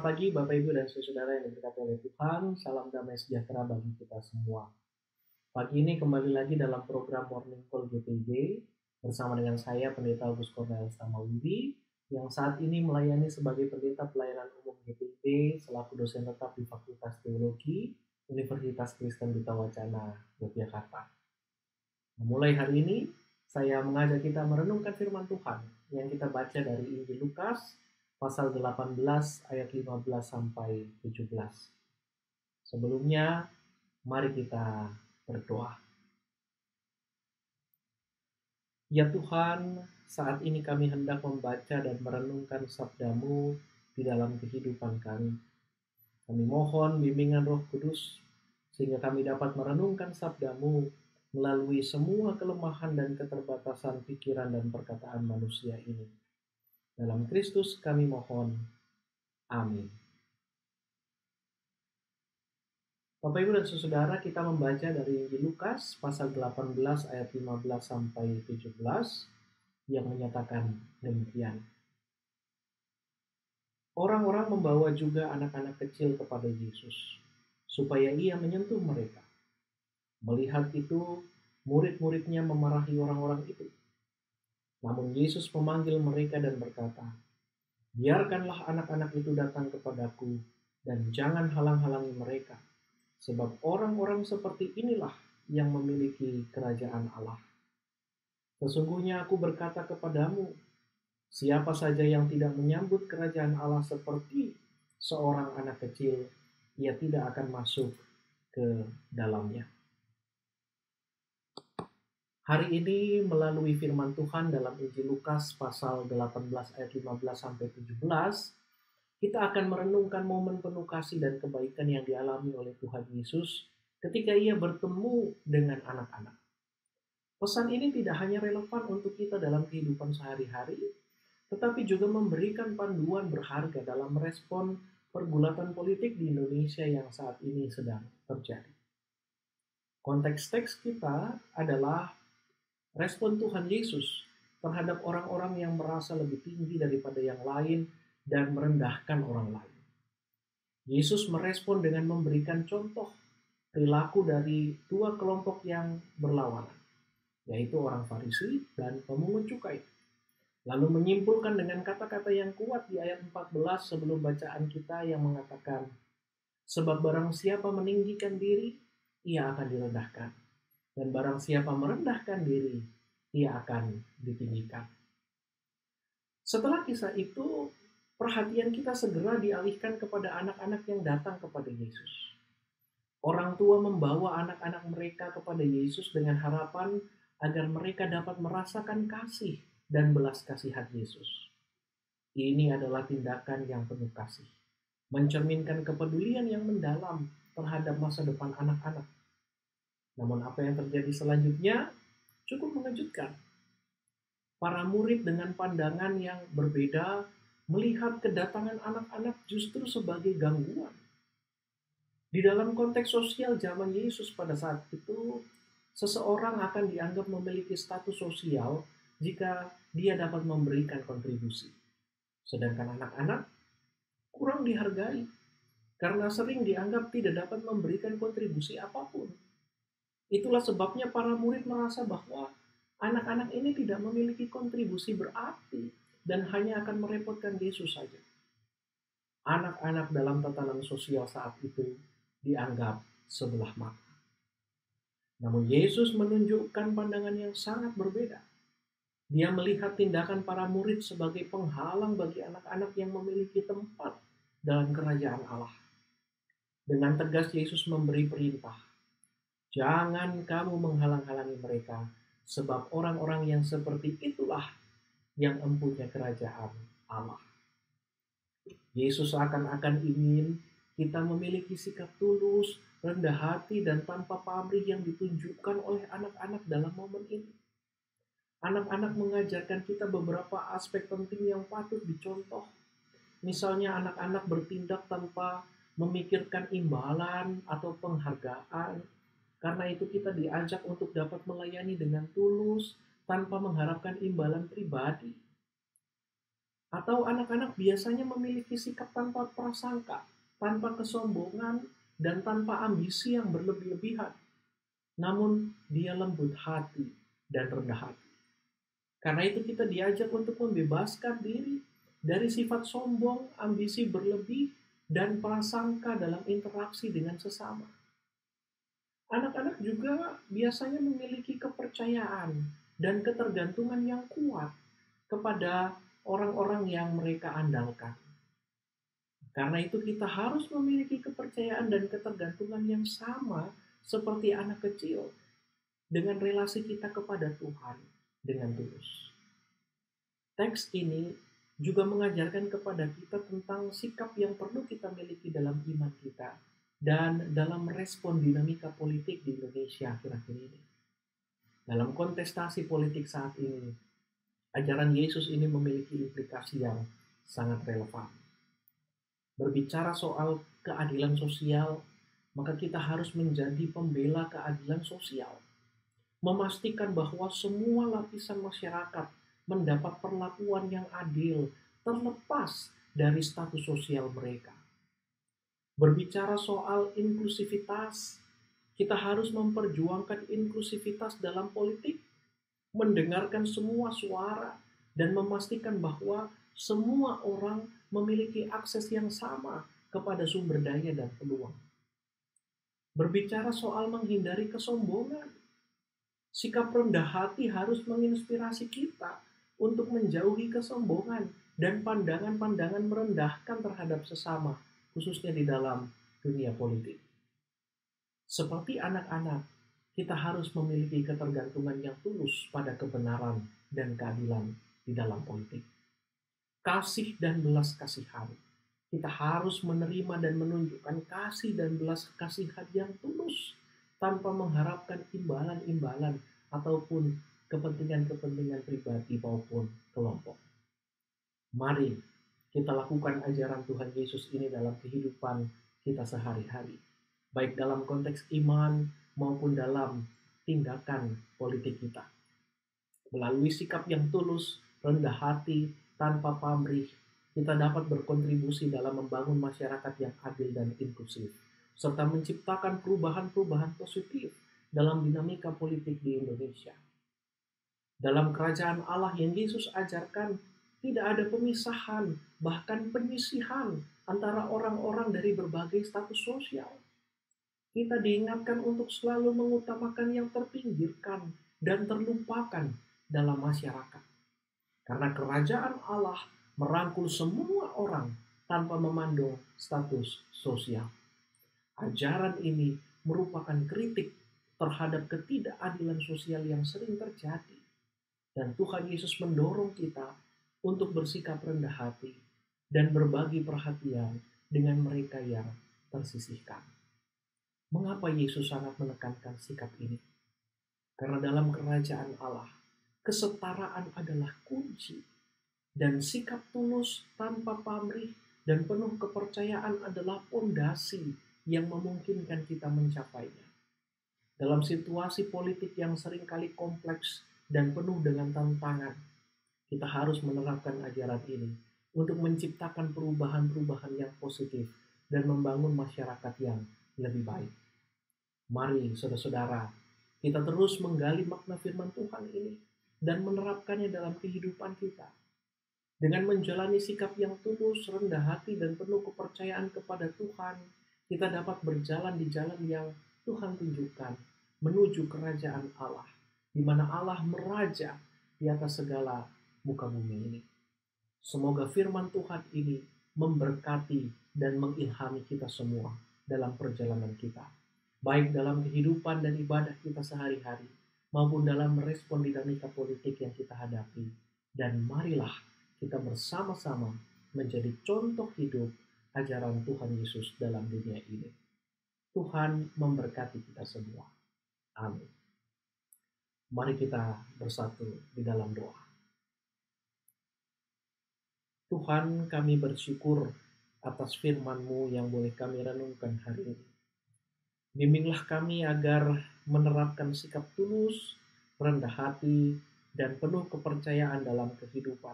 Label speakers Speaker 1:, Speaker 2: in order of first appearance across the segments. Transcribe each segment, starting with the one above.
Speaker 1: pagi Bapak Ibu dan saudara yang diberkati oleh Tuhan. Salam damai sejahtera bagi kita semua. Pagi ini kembali lagi dalam program Morning Call GPIB bersama dengan saya Pendeta Agus Cornelius Tamawidi yang saat ini melayani sebagai Pendeta Pelayanan Umum GPIB selaku dosen tetap di Fakultas Teologi Universitas Kristen Duta Wacana Yogyakarta. Mulai hari ini saya mengajak kita merenungkan firman Tuhan yang kita baca dari Injil Lukas pasal 18 ayat 15 sampai 17. Sebelumnya, mari kita berdoa. Ya Tuhan, saat ini kami hendak membaca dan merenungkan sabda-Mu di dalam kehidupan kami. Kami mohon bimbingan Roh Kudus sehingga kami dapat merenungkan sabda-Mu melalui semua kelemahan dan keterbatasan pikiran dan perkataan manusia ini. Dalam Kristus kami mohon. Amin. Bapak Ibu dan Saudara, kita membaca dari Injil Lukas pasal 18 ayat 15 sampai 17 yang menyatakan demikian. Orang-orang membawa juga anak-anak kecil kepada Yesus supaya ia menyentuh mereka. Melihat itu, murid-muridnya memarahi orang-orang itu. Namun Yesus memanggil mereka dan berkata, "Biarkanlah anak-anak itu datang kepadaku dan jangan halang-halangi mereka. Sebab orang-orang seperti inilah yang memiliki kerajaan Allah. Sesungguhnya aku berkata kepadamu, siapa saja yang tidak menyambut kerajaan Allah seperti seorang anak kecil, ia tidak akan masuk ke dalamnya." Hari ini melalui firman Tuhan dalam Injil Lukas pasal 18 ayat 15 sampai 17, kita akan merenungkan momen penuh kasih dan kebaikan yang dialami oleh Tuhan Yesus ketika ia bertemu dengan anak-anak. Pesan ini tidak hanya relevan untuk kita dalam kehidupan sehari-hari, tetapi juga memberikan panduan berharga dalam merespon pergulatan politik di Indonesia yang saat ini sedang terjadi. Konteks teks kita adalah respon Tuhan Yesus terhadap orang-orang yang merasa lebih tinggi daripada yang lain dan merendahkan orang lain. Yesus merespon dengan memberikan contoh perilaku dari dua kelompok yang berlawanan, yaitu orang Farisi dan pemungut cukai. Lalu menyimpulkan dengan kata-kata yang kuat di ayat 14 sebelum bacaan kita yang mengatakan, "Sebab barang siapa meninggikan diri, ia akan direndahkan. Dan barang siapa merendahkan diri, ia akan ditinggikan." Setelah kisah itu, perhatian kita segera dialihkan kepada anak-anak yang datang kepada Yesus. Orang tua membawa anak-anak mereka kepada Yesus dengan harapan agar mereka dapat merasakan kasih dan belas kasihan Yesus. Ini adalah tindakan yang penuh kasih, mencerminkan kepedulian yang mendalam terhadap masa depan anak-anak. Namun apa yang terjadi selanjutnya cukup mengejutkan. Para murid dengan pandangan yang berbeda melihat kedatangan anak-anak justru sebagai gangguan. Di dalam konteks sosial zaman Yesus pada saat itu, seseorang akan dianggap memiliki status sosial jika dia dapat memberikan kontribusi. Sedangkan anak-anak kurang dihargai karena sering dianggap tidak dapat memberikan kontribusi apapun. Itulah sebabnya para murid merasa bahwa anak-anak ini tidak memiliki kontribusi berarti dan hanya akan merepotkan Yesus saja. Anak-anak dalam tatanan sosial saat itu dianggap sebelah mata. Namun Yesus menunjukkan pandangan yang sangat berbeda. Dia melihat tindakan para murid sebagai penghalang bagi anak-anak yang memiliki tempat dalam kerajaan Allah. Dengan tegas Yesus memberi perintah, "Jangan kamu menghalang-halangi mereka, sebab orang-orang yang seperti itulah yang empunya kerajaan Allah." Yesus akan ingin kita memiliki sikap tulus, rendah hati, dan tanpa pamrih yang ditunjukkan oleh anak-anak dalam momen ini. Anak-anak mengajarkan kita beberapa aspek penting yang patut dicontoh. Misalnya anak-anak bertindak tanpa memikirkan imbalan atau penghargaan. Karena itu kita diajak untuk dapat melayani dengan tulus tanpa mengharapkan imbalan pribadi. Atau anak-anak biasanya memiliki sikap tanpa prasangka, tanpa kesombongan, dan tanpa ambisi yang berlebih-lebihan. Namun dia lembut hati dan rendah hati. Karena itu kita diajak untuk membebaskan diri dari sifat sombong, ambisi berlebih, dan prasangka dalam interaksi dengan sesama. Anak-anak juga biasanya memiliki kepercayaan dan ketergantungan yang kuat kepada orang-orang yang mereka andalkan. Karena itu kita harus memiliki kepercayaan dan ketergantungan yang sama seperti anak kecil dengan relasi kita kepada Tuhan dengan tulus. Teks ini juga mengajarkan kepada kita tentang sikap yang perlu kita miliki dalam iman kita dan dalam respon dinamika politik di Indonesia akhir-akhir ini. Dalam kontestasi politik saat ini, ajaran Yesus ini memiliki implikasi yang sangat relevan. Berbicara soal keadilan sosial, maka kita harus menjadi pembela keadilan sosial. Memastikan bahwa semua lapisan masyarakat mendapat perlakuan yang adil, terlepas dari status sosial mereka. Berbicara soal inklusivitas, kita harus memperjuangkan inklusivitas dalam politik, mendengarkan semua suara, dan memastikan bahwa semua orang memiliki akses yang sama kepada sumber daya dan peluang. Berbicara soal menghindari kesombongan, sikap rendah hati harus menginspirasi kita untuk menjauhi kesombongan dan pandangan-pandangan merendahkan terhadap sesama, khususnya di dalam dunia politik. Seperti anak-anak, kita harus memiliki ketergantungan yang tulus pada kebenaran dan keadilan di dalam politik. Kasih dan belas kasihan. Kita harus menerima dan menunjukkan kasih dan belas kasihan yang tulus tanpa mengharapkan imbalan-imbalan ataupun kepentingan-kepentingan pribadi maupun kelompok. Mari kita lakukan ajaran Tuhan Yesus ini dalam kehidupan kita sehari-hari, baik dalam konteks iman maupun dalam tindakan politik kita. Melalui sikap yang tulus, rendah hati, tanpa pamrih, kita dapat berkontribusi dalam membangun masyarakat yang adil dan inklusif, serta menciptakan perubahan-perubahan positif dalam dinamika politik di Indonesia. Dalam kerajaan Allah yang Yesus ajarkan, tidak ada pemisahan, bahkan penyisihan antara orang-orang dari berbagai status sosial. Kita diingatkan untuk selalu mengutamakan yang terpinggirkan dan terlupakan dalam masyarakat. Karena kerajaan Allah merangkul semua orang tanpa memandang status sosial. Ajaran ini merupakan kritik terhadap ketidakadilan sosial yang sering terjadi. Dan Tuhan Yesus mendorong kita untuk bersikap rendah hati dan berbagi perhatian dengan mereka yang tersisihkan. Mengapa Yesus sangat menekankan sikap ini? Karena dalam kerajaan Allah, kesetaraan adalah kunci. Dan sikap tulus tanpa pamrih dan penuh kepercayaan adalah fondasi yang memungkinkan kita mencapainya. Dalam situasi politik yang seringkali kompleks dan penuh dengan tantangan, kita harus menerapkan ajaran ini untuk menciptakan perubahan-perubahan yang positif dan membangun masyarakat yang lebih baik. Mari saudara-saudara, kita terus menggali makna firman Tuhan ini dan menerapkannya dalam kehidupan kita. Dengan menjalani sikap yang tulus, rendah hati, dan penuh kepercayaan kepada Tuhan, kita dapat berjalan di jalan yang Tuhan tunjukkan menuju kerajaan Allah, di mana Allah meraja di atas segala muka bumi ini. Semoga firman Tuhan ini memberkati dan mengilhami kita semua dalam perjalanan kita, baik dalam kehidupan dan ibadah kita sehari-hari, maupun dalam merespon dinamika politik yang kita hadapi. Dan marilah kita bersama-sama menjadi contoh hidup ajaran Tuhan Yesus dalam dunia ini. Tuhan memberkati kita semua. Amin. Mari kita bersatu di dalam doa. Tuhan, kami bersyukur atas firman-Mu yang boleh kami renungkan hari ini. Bimbinglah kami agar menerapkan sikap tulus, rendah hati, dan penuh kepercayaan dalam kehidupan.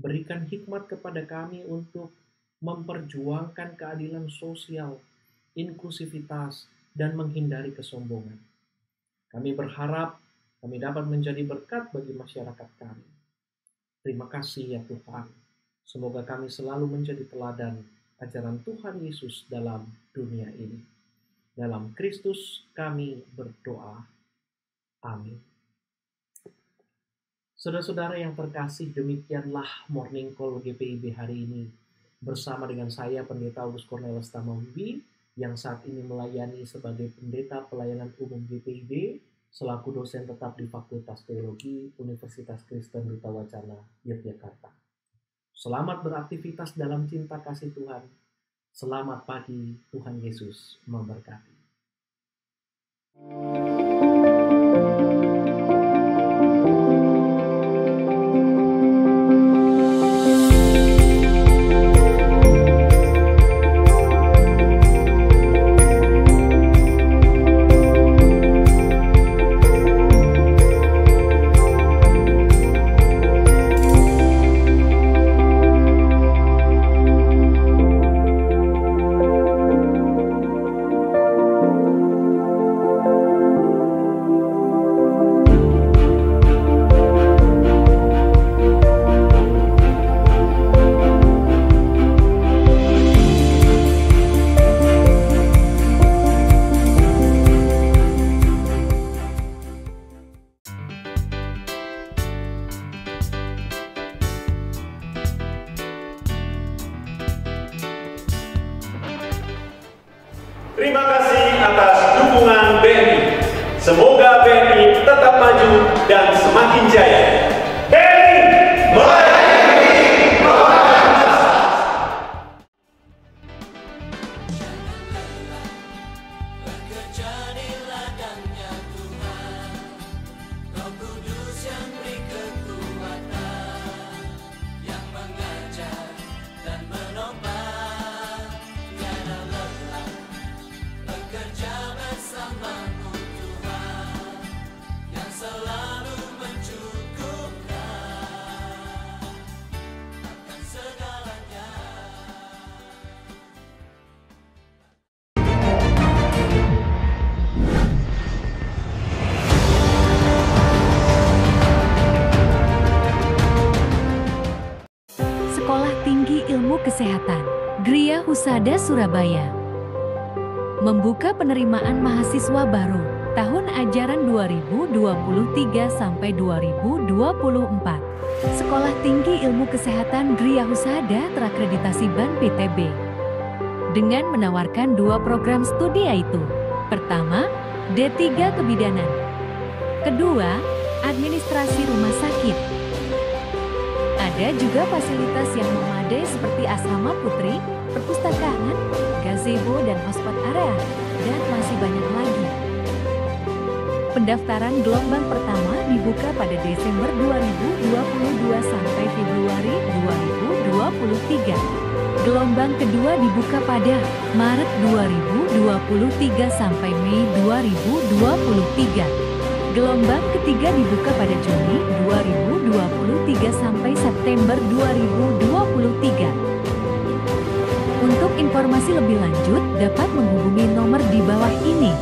Speaker 1: Berikan hikmat kepada kami untuk memperjuangkan keadilan sosial, inklusivitas, dan menghindari kesombongan. Kami berharap kami dapat menjadi berkat bagi masyarakat kami. Terima kasih ya Tuhan. Semoga kami selalu menjadi teladan ajaran Tuhan Yesus dalam dunia ini. Dalam Kristus kami berdoa. Amin. Saudara-saudara yang terkasih, demikianlah Morning Call GPIB hari ini. Bersama dengan saya, Pendeta August Cornelius Tamambi, yang saat ini melayani sebagai Pendeta Pelayanan Umum GPIB, selaku dosen tetap di Fakultas Teologi Universitas Kristen Duta Wacana, Yogyakarta. Selamat beraktivitas dalam cinta kasih Tuhan. Selamat pagi, Tuhan Yesus memberkati.
Speaker 2: Terima kasih atas dukungan BNI. Semoga BNI tetap maju dan semakin jaya. BNI melayani bangsa.
Speaker 3: Bekerja di ladangnya Tuhan, Roh Kudus yang beri kekuatan, yang mengajar dan menopang, tiada lelah. Bekerja bersamamu Tuhan, yang selalu mencukupkan akan segalanya.
Speaker 4: Sekolah Tinggi Ilmu Kesehatan, Gria Husada Surabaya, membuka penerimaan mahasiswa baru tahun ajaran 2023 sampai 2024. Sekolah Tinggi Ilmu Kesehatan Gria Husada terakreditasi BAN PTB dengan menawarkan 2 program studi, yaitu pertama, D3 Kebidanan, kedua, Administrasi Rumah Sakit. Ada juga fasilitas yang memadai seperti asrama putri, perpustakaan, gazebo dan hotspot area, dan masih banyak lagi. Pendaftaran gelombang pertama dibuka pada Desember 2022 sampai Februari 2023. Gelombang kedua dibuka pada Maret 2023 sampai Mei 2023. Gelombang ketiga dibuka pada Juni 2023 sampai September 2023. Untuk informasi lebih lanjut dapat menghubungi nomor di bawah ini.